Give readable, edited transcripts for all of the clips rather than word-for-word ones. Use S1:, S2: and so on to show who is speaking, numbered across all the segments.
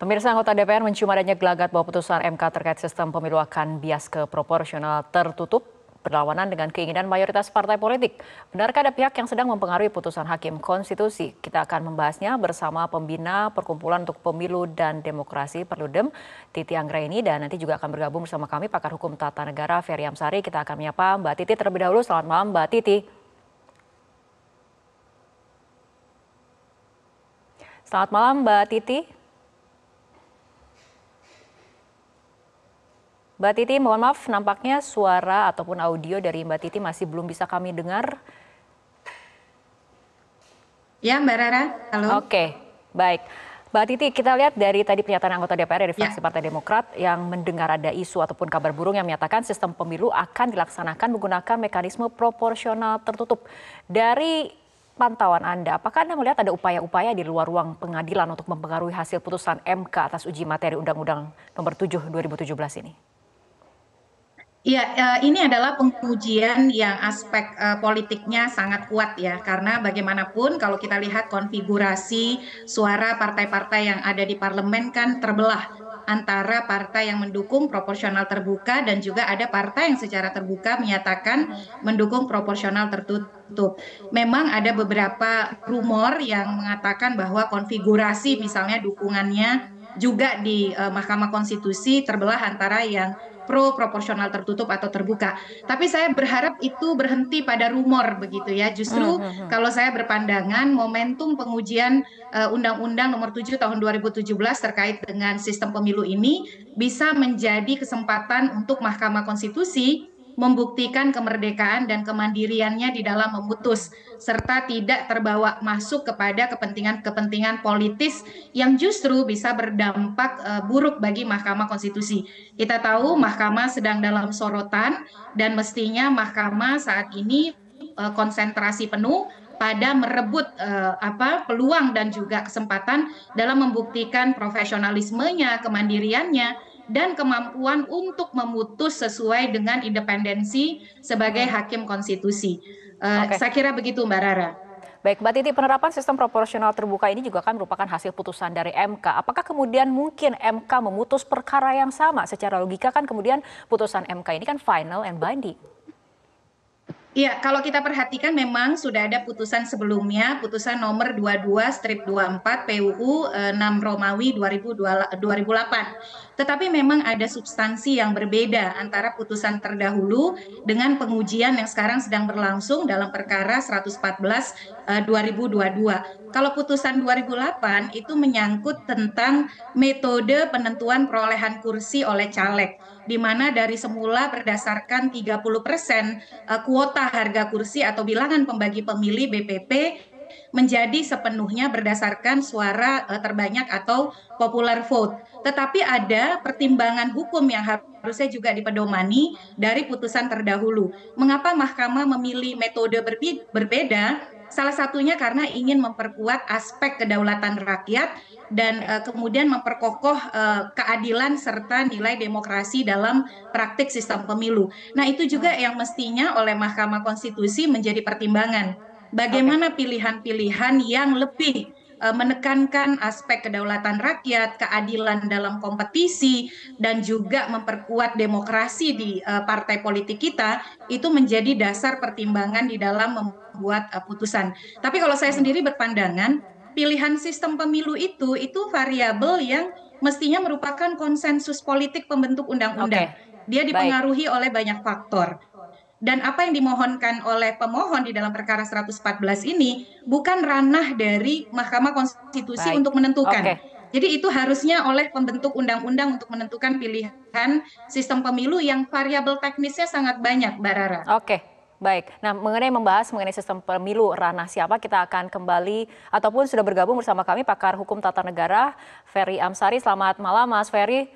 S1: Pemirsa, anggota DPR mencium adanya gelagat bahwa putusan MK terkait sistem pemilu akan bias ke proporsional tertutup berlawanan dengan keinginan mayoritas partai politik. Benarkah ada pihak yang sedang mempengaruhi putusan Hakim Konstitusi? Kita akan membahasnya bersama pembina Perkumpulan untuk Pemilu dan Demokrasi Perludem, Titi Anggraini, dan nanti juga akan bergabung bersama kami pakar hukum tata negara Ferry Amsari. Kita akan menyapa Mbak Titi terlebih dahulu. Selamat malam Mbak Titi. Selamat malam Mbak Titi. Mbak Titi, mohon maaf, nampaknya suara ataupun audio dari Mbak Titi masih belum bisa kami dengar.
S2: Ya, Mbak Rara, halo.
S1: Oke, baik. Mbak Titi, kita lihat dari tadi pernyataan anggota DPR dari fraksi Partai Demokrat yang mendengar ada isu ataupun kabar burung yang menyatakan sistem pemilu akan dilaksanakan menggunakan mekanisme proporsional tertutup. Dari pantauan Anda, apakah Anda melihat ada upaya-upaya di luar ruang pengadilan untuk mempengaruhi hasil putusan MK atas uji materi Undang-Undang Nomor 7 2017 ini?
S2: Ya, ini adalah pengujian yang aspek politiknya sangat kuat ya, karena bagaimanapun kalau kita lihat konfigurasi suara partai-partai yang ada di parlemen kan terbelah antara partai yang mendukung proporsional terbuka dan juga ada partai yang secara terbuka menyatakan mendukung proporsional tertutup. Memang ada beberapa rumor yang mengatakan bahwa konfigurasi misalnya dukungannya juga di Mahkamah Konstitusi terbelah antara yang pro proporsional tertutup atau terbuka. Tapi saya berharap itu berhenti pada rumor begitu ya. Justru kalau saya berpandangan momentum pengujian Undang-Undang Nomor 7 Tahun 2017 terkait dengan sistem pemilu ini bisa menjadi kesempatan untuk Mahkamah Konstitusi membuktikan kemerdekaan dan kemandiriannya di dalam memutus serta tidak terbawa masuk kepada kepentingan-kepentingan politis yang justru bisa berdampak buruk bagi Mahkamah Konstitusi. Kita tahu Mahkamah sedang dalam sorotan dan mestinya Mahkamah saat ini konsentrasi penuh pada merebut peluang dan juga kesempatan dalam membuktikan profesionalismenya, kemandiriannya, dan kemampuan untuk memutus sesuai dengan independensi sebagai hakim konstitusi. Saya kira begitu Mbak Rara.
S1: Baik, Mbak Titi, penerapan sistem proporsional terbuka ini juga kan merupakan hasil putusan dari MK. Apakah kemudian mungkin MK memutus perkara yang sama? Secara logika kan kemudian putusan MK ini kan final and binding.
S2: Iya, kalau kita perhatikan memang sudah ada putusan sebelumnya, putusan nomor 22/24 PUU 6 Romawi 2008. Tetapi memang ada substansi yang berbeda antara putusan terdahulu dengan pengujian yang sekarang sedang berlangsung dalam perkara 114 2022. Kalau putusan 2008 itu menyangkut tentang metode penentuan perolehan kursi oleh caleg, di mana dari semula berdasarkan 30% kuota harga kursi atau bilangan pembagi pemilih BPP menjadi sepenuhnya berdasarkan suara terbanyak atau popular vote. Tetapi ada pertimbangan hukum yang harusnya juga dipedomani dari putusan terdahulu. Mengapa Mahkamah memilih metode berbeda? Salah satunya karena ingin memperkuat aspek kedaulatan rakyat dan kemudian memperkokoh keadilan serta nilai demokrasi dalam praktik sistem pemilu. Nah, itu juga yang mestinya oleh Mahkamah Konstitusi menjadi pertimbangan. Bagaimana pilihan-pilihan yang lebih menekankan aspek kedaulatan rakyat, keadilan dalam kompetisi, dan juga memperkuat demokrasi di partai politik kita, itu menjadi dasar pertimbangan di dalam membuat putusan. Tapi kalau saya sendiri berpandangan, pilihan sistem pemilu itu variabel yang mestinya merupakan konsensus politik pembentuk undang-undang. Dia dipengaruhi oleh banyak faktor. Dan apa yang dimohonkan oleh pemohon di dalam perkara 114 ini bukan ranah dari Mahkamah Konstitusi untuk menentukan. Jadi itu harusnya oleh pembentuk undang-undang untuk menentukan pilihan sistem pemilu yang variabel teknisnya sangat banyak, Mbak Rara.
S1: Baik. Nah, membahas mengenai sistem pemilu ranah siapa, kita akan kembali ataupun sudah bergabung bersama kami pakar hukum tata negara Ferry Amsari. Selamat malam, Mas Ferry.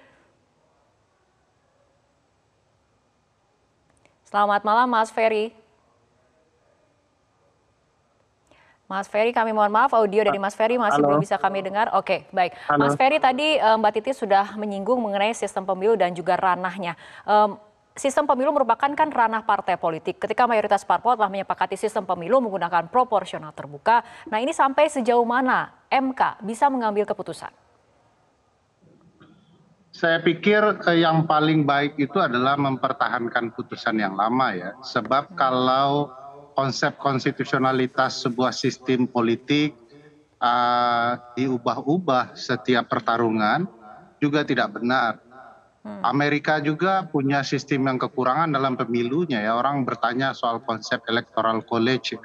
S1: Selamat malam, Mas Ferry. Mas Ferry, kami mohon maaf, audio dari Mas Ferry masih belum bisa kami dengar. Oke, baik. Mas Ferry, tadi Mbak Titi sudah menyinggung mengenai sistem pemilu dan juga ranahnya. Sistem pemilu merupakan kan ranah partai politik. Ketika mayoritas parpol telah menyepakati sistem pemilu menggunakan proporsional terbuka, nah ini sampai sejauh mana MK bisa mengambil keputusan?
S3: Saya pikir yang paling baik itu adalah mempertahankan putusan yang lama ya. Sebab kalau konsep konstitusionalitas sebuah sistem politik diubah-ubah setiap pertarungan juga tidak benar. Amerika juga punya sistem yang kekurangan dalam pemilunya ya. Orang bertanya soal konsep electoral college ya.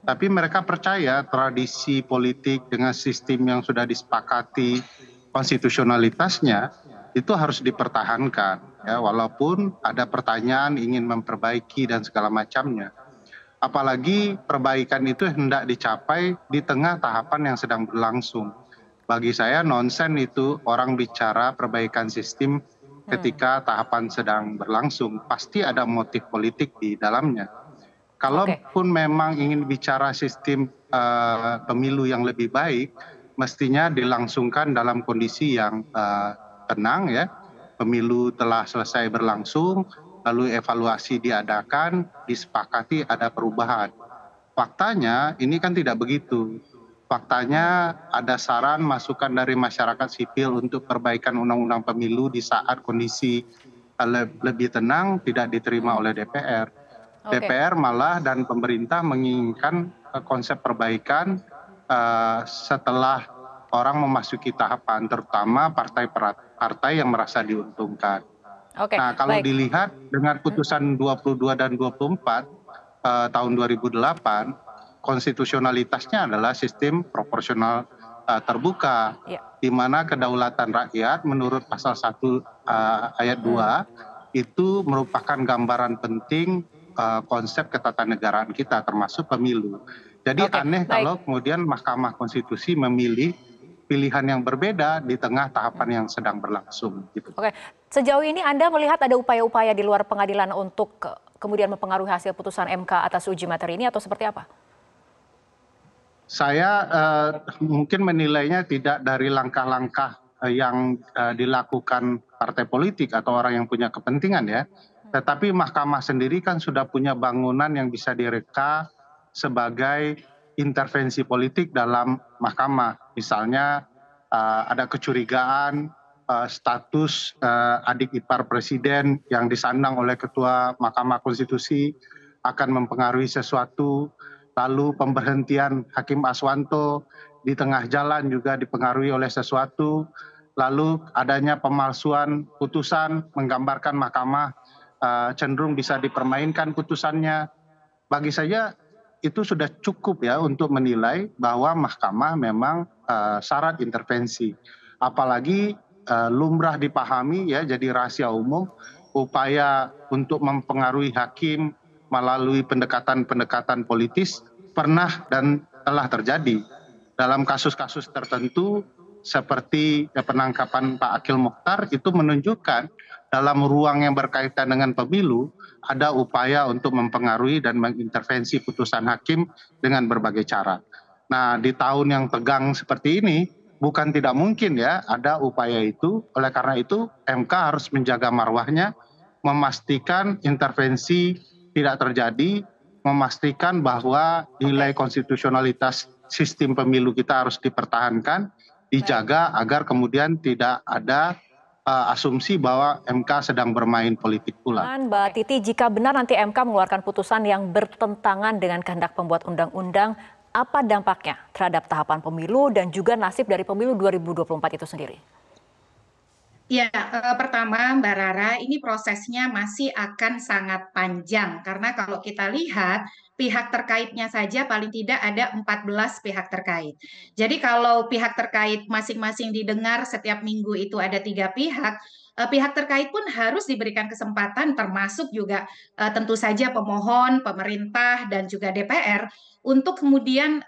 S3: Tapi mereka percaya tradisi politik dengan sistem yang sudah disepakati konstitusionalitasnya itu harus dipertahankan ya, walaupun ada pertanyaan ingin memperbaiki dan segala macamnya. Apalagi perbaikan itu hendak dicapai di tengah tahapan yang sedang berlangsung. Bagi saya nonsen itu orang bicara perbaikan sistem ketika tahapan sedang berlangsung. Pasti ada motif politik di dalamnya. Kalaupun memang ingin bicara sistem pemilu yang lebih baik, mestinya dilangsungkan dalam kondisi yang tenang ya. Pemilu telah selesai berlangsung, lalu evaluasi diadakan, disepakati ada perubahan. Faktanya ini kan tidak begitu. Faktanya ada saran masukan dari masyarakat sipil untuk perbaikan undang-undang pemilu di saat kondisi lebih tenang tidak diterima oleh DPR. DPR malah dan pemerintah menginginkan konsep perbaikan setelah orang memasuki tahapan, terutama partai yang merasa diuntungkan. Nah, kalau dilihat dengan putusan 22 dan 24 tahun 2008, konstitusionalitasnya adalah sistem proporsional terbuka, di mana kedaulatan rakyat menurut pasal 1 ayat 2 itu merupakan gambaran penting konsep ketatanegaraan kita termasuk pemilu. Jadi aneh kalau kemudian Mahkamah Konstitusi memilih pilihan yang berbeda di tengah tahapan yang sedang berlangsung. Gitu.
S1: Sejauh ini Anda melihat ada upaya-upaya di luar pengadilan untuk kemudian mempengaruhi hasil putusan MK atas uji materi ini atau seperti apa?
S3: Saya mungkin menilainya tidak dari langkah-langkah yang dilakukan partai politik atau orang yang punya kepentingan ya. Tetapi Mahkamah sendiri kan sudah punya bangunan yang bisa direka sebagai intervensi politik dalam Mahkamah. Misalnya ada kecurigaan status adik ipar presiden yang disandang oleh Ketua Mahkamah Konstitusi akan mempengaruhi sesuatu, lalu pemberhentian Hakim Aswanto di tengah jalan juga dipengaruhi oleh sesuatu, lalu adanya pemalsuan putusan menggambarkan Mahkamah cenderung bisa dipermainkan putusannya. Bagi saya itu sudah cukup ya untuk menilai bahwa Mahkamah memang syarat intervensi. Apalagi lumrah dipahami ya, jadi rahasia umum upaya untuk mempengaruhi hakim melalui pendekatan-pendekatan politis pernah dan telah terjadi dalam kasus-kasus tertentu seperti penangkapan Pak Akil Mokhtar. Itu menunjukkan dalam ruang yang berkaitan dengan pemilu ada upaya untuk mempengaruhi dan mengintervensi putusan hakim dengan berbagai cara. Nah, di tahun yang tegang seperti ini bukan tidak mungkin ya ada upaya itu. Oleh karena itu MK harus menjaga marwahnya, memastikan intervensi tidak terjadi, memastikan bahwa nilai konstitusionalitas sistem pemilu kita harus dipertahankan, dijaga agar kemudian tidak ada asumsi bahwa MK sedang bermain politik pula.
S1: Mbak Titi, jika benar nanti MK mengeluarkan putusan yang bertentangan dengan kehendak pembuat undang-undang, apa dampaknya terhadap tahapan pemilu dan juga nasib dari pemilu 2024 itu sendiri?
S2: Ya, pertama Mbak Rara, ini prosesnya masih akan sangat panjang karena kalau kita lihat pihak terkaitnya saja paling tidak ada 14 pihak terkait. Jadi kalau pihak terkait masing-masing didengar setiap minggu itu ada 3 pihak, pihak terkait pun harus diberikan kesempatan termasuk juga tentu saja pemohon, pemerintah dan juga DPR untuk kemudian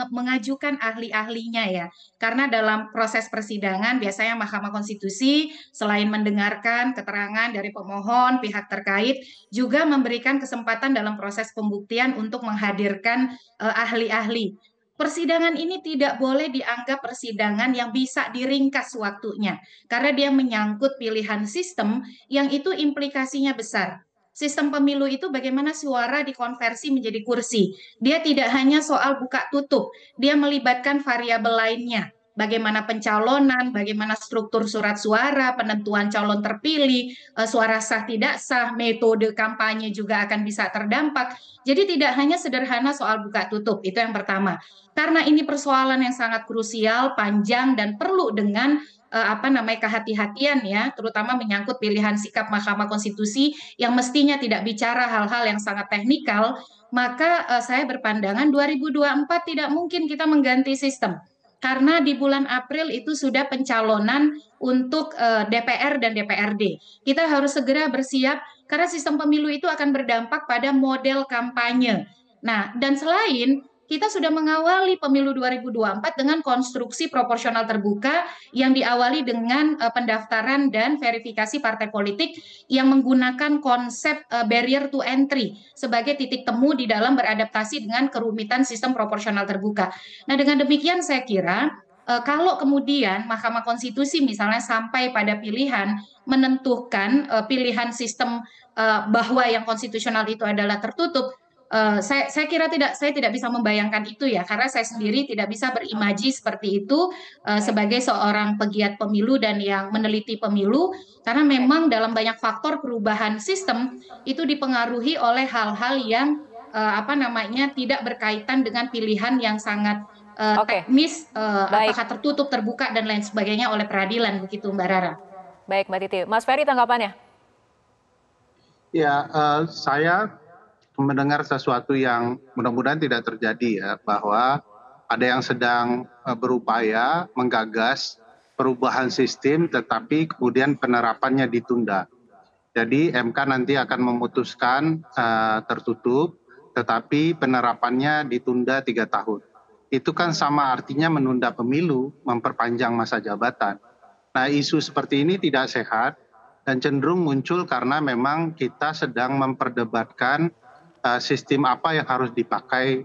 S2: mengajukan ahli-ahlinya ya. Karena dalam proses persidangan biasanya Mahkamah Konstitusi selain mendengarkan keterangan dari pemohon, pihak terkait juga memberikan kesempatan dalam proses pembuktian untuk menghadirkan ahli-ahli. Persidangan ini tidak boleh dianggap persidangan yang bisa diringkas waktunya, karena dia menyangkut pilihan sistem yang itu implikasinya besar. Sistem pemilu itu bagaimana suara dikonversi menjadi kursi. Dia tidak hanya soal buka tutup, dia melibatkan variabel lainnya. bagaimana pencalonan, bagaimana struktur surat suara, penentuan calon terpilih, suara sah tidak sah, metode kampanye juga akan bisa terdampak. Jadi tidak hanya sederhana soal buka tutup, itu yang pertama. Karena ini persoalan yang sangat krusial, panjang, dan perlu dengan kehati-hatian ya, terutama menyangkut pilihan sikap Mahkamah Konstitusi yang mestinya tidak bicara hal-hal yang sangat teknikal, maka saya berpandangan 2024 tidak mungkin kita mengganti sistem. Karena di bulan April itu sudah pencalonan untuk DPR dan DPRD. Kita harus segera bersiap karena sistem pemilu itu akan berdampak pada model kampanye. Nah, dan selain kita sudah mengawali pemilu 2024 dengan konstruksi proporsional terbuka yang diawali dengan pendaftaran dan verifikasi partai politik yang menggunakan konsep barrier to entry sebagai titik temu di dalam beradaptasi dengan kerumitan sistem proporsional terbuka. Nah, dengan demikian saya kira kalau kemudian Mahkamah Konstitusi misalnya sampai pada pilihan menentukan pilihan sistem bahwa yang konstitusional itu adalah tertutup, saya kira saya tidak bisa membayangkan itu ya, karena saya sendiri tidak bisa berimaji seperti itu sebagai seorang pegiat pemilu dan yang meneliti pemilu, karena memang dalam banyak faktor perubahan sistem itu dipengaruhi oleh hal-hal yang tidak berkaitan dengan pilihan yang sangat teknis, apakah tertutup, terbuka dan lain sebagainya oleh peradilan, begitu Mbak Rara.
S1: Baik Mbak Titi, Mas Ferry tanggapannya?
S3: Ya, saya mendengar sesuatu yang mudah-mudahan tidak terjadi ya, bahwa ada yang sedang berupaya menggagas perubahan sistem tetapi kemudian penerapannya ditunda. Jadi MK nanti akan memutuskan tertutup tetapi penerapannya ditunda 3 tahun. Itu kan sama artinya menunda pemilu, memperpanjang masa jabatan. Nah, isu seperti ini tidak sehat dan cenderung muncul karena memang kita sedang memperdebatkan sistem apa yang harus dipakai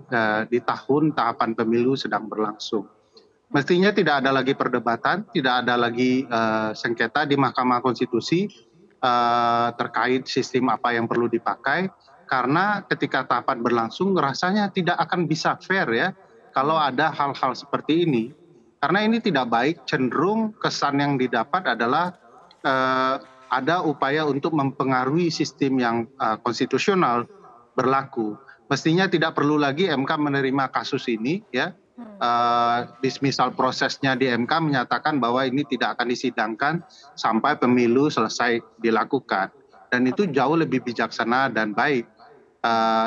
S3: di tahun tahapan pemilu sedang berlangsung. Mestinya tidak ada lagi perdebatan, tidak ada lagi sengketa di Mahkamah Konstitusi terkait sistem apa yang perlu dipakai, karena ketika tahapan berlangsung rasanya tidak akan bisa fair ya kalau ada hal-hal seperti ini. Karena ini tidak baik, cenderung kesan yang didapat adalah ada upaya untuk mempengaruhi sistem yang konstitusional berlaku. Mestinya tidak perlu lagi MK menerima kasus ini ya. Dismisal prosesnya di MK menyatakan bahwa ini tidak akan disidangkan sampai pemilu selesai dilakukan, dan itu jauh lebih bijaksana dan baik.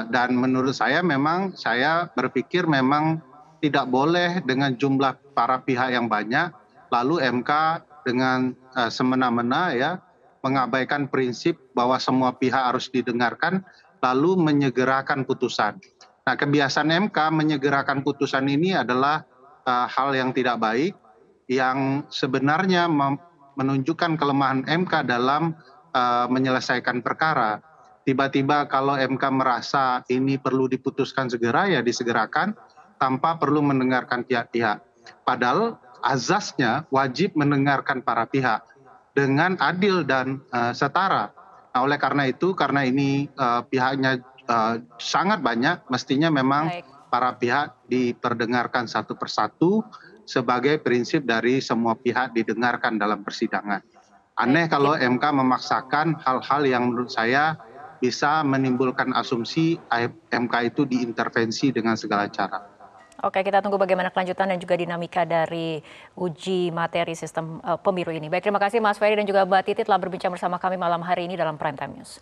S3: Dan menurut saya memang, saya berpikir memang tidak boleh dengan jumlah para pihak yang banyak lalu MK dengan semena-mena ya mengabaikan prinsip bahwa semua pihak harus didengarkan lalu menyegerakan putusan. Nah, kebiasaan MK menyegerakan putusan ini adalah hal yang tidak baik, yang sebenarnya menunjukkan kelemahan MK dalam menyelesaikan perkara. Tiba-tiba kalau MK merasa ini perlu diputuskan segera, ya disegerakan tanpa perlu mendengarkan pihak-pihak. Padahal azasnya wajib mendengarkan para pihak dengan adil dan setara. Nah, oleh karena itu, karena ini pihaknya sangat banyak, mestinya memang para pihak diperdengarkan satu persatu sebagai prinsip dari semua pihak didengarkan dalam persidangan. Aneh kalau MK memaksakan hal-hal yang menurut saya bisa menimbulkan asumsi MK itu diintervensi dengan segala cara.
S1: Oke, kita tunggu bagaimana kelanjutan dan juga dinamika dari uji materi sistem pemilu ini. Baik, terima kasih Mas Ferry dan juga Mbak Titi telah berbincang bersama kami malam hari ini dalam Prime Time News.